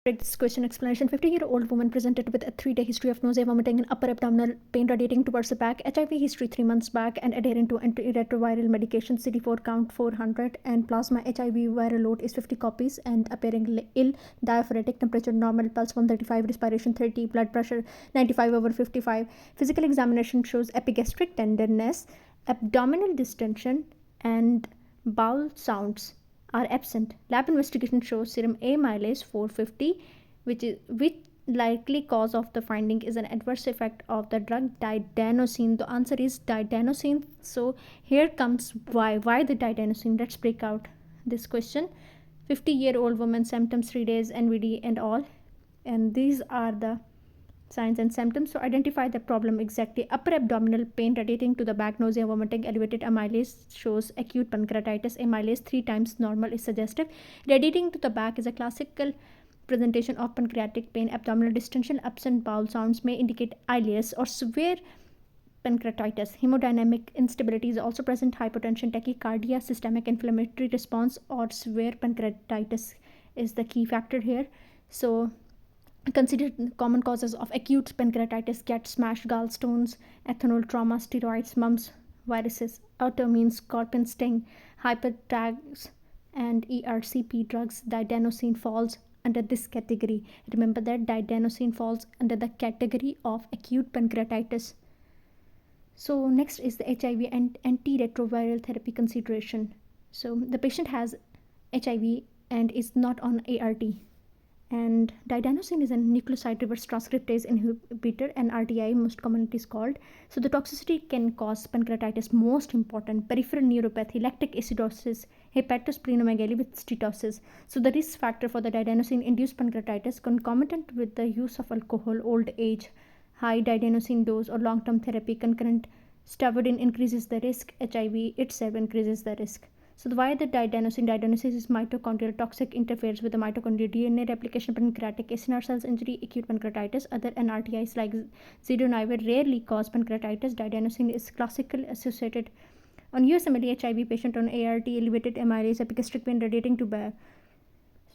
Break this question explanation. 50-year-old woman presented with a 3-day history of nausea, vomiting, and upper abdominal pain radiating towards the back. HIV history 3 months back and adherent to antiretroviral medication. CD4 count 400 and plasma HIV viral load is 50 copies and appearing ill. Diaphoretic temperature normal, pulse 135, respiration 30, blood pressure 95/55. Physical examination shows epigastric tenderness, abdominal distension, and bowel sounds are absent. Lab investigation shows serum amylase 450, which likely cause of the finding is an adverse effect of the drug didanosine. The answer is didanosine. So here comes why the didanosine. Let's break out this question. 50-year-old woman, symptoms 3 days, NVD and all, and these are the signs and symptoms. So identify the problem exactly. Upper abdominal pain radiating to the back, nausea, vomiting, elevated amylase shows acute pancreatitis. Amylase 3 times normal is suggestive. Radiating to the back is a classical presentation of pancreatic pain. Abdominal distension, absent bowel sounds may indicate ileus or severe pancreatitis. Hemodynamic instability is also present. Hypotension, tachycardia, systemic inflammatory response, or severe pancreatitis is the key factor here. So considered common causes of acute pancreatitis: get smashed gallstones, ethanol trauma, steroids, mumps, viruses, autoimmune scorpion sting, hypertags, and ERCP drugs. Didanosine falls under this category. Remember that didanosine falls under the category of acute pancreatitis. So next is the HIV and antiretroviral therapy consideration. So the patient has HIV and is not on ART. And didanosine is a nucleoside reverse transcriptase inhibitor, and RTI most commonly is called. So the toxicity can cause pancreatitis. Most important, peripheral neuropathy, lactic acidosis, hepatosplenomegaly with steatosis. So the risk factor for the didanosine induced pancreatitis concomitant with the use of alcohol, old age, high didanosine dose, or long-term therapy. Concurrent stavudine increases the risk. HIV itself increases the risk. So why the didanosine? Didanosine is mitochondrial toxic, interferes with the mitochondrial DNA replication, pancreatic acinar cells injury, acute pancreatitis. Other NRTIs like zidonivir rarely cause pancreatitis. Didanosine is classically associated on USMLE HIV patient on ART, elevated amylase, epigastric pain radiating to back.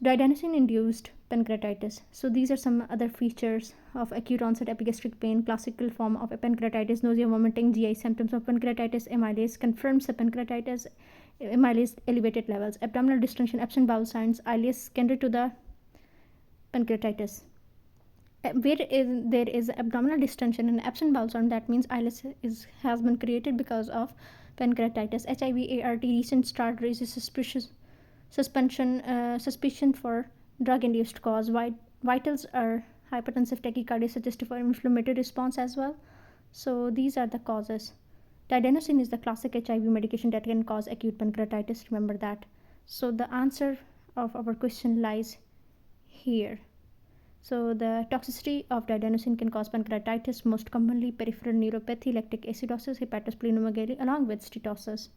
Didanosine induced pancreatitis. So these are some other features of acute onset epigastric pain. Classical form of pancreatitis: nausea, vomiting, GI symptoms of pancreatitis. Amylase confirms the pancreatitis. Amylase elevated levels. Abdominal distension, absent bowel signs, ileus secondary to the pancreatitis. There is abdominal distension and absent bowel sound, that means ileus has been created because of pancreatitis. HIV ART recent start raises suspicion for drug-induced cause. Vitals are hypertensive, tachycardia, suggestive for inflammatory response as well. So these are the causes. Didanosine is the classic HIV medication that can cause acute pancreatitis. Remember that. So the answer of our question lies here. So the toxicity of didanosine can cause pancreatitis, most commonly peripheral neuropathy, lactic acidosis, hepatosplenomegaly, along with steatosis.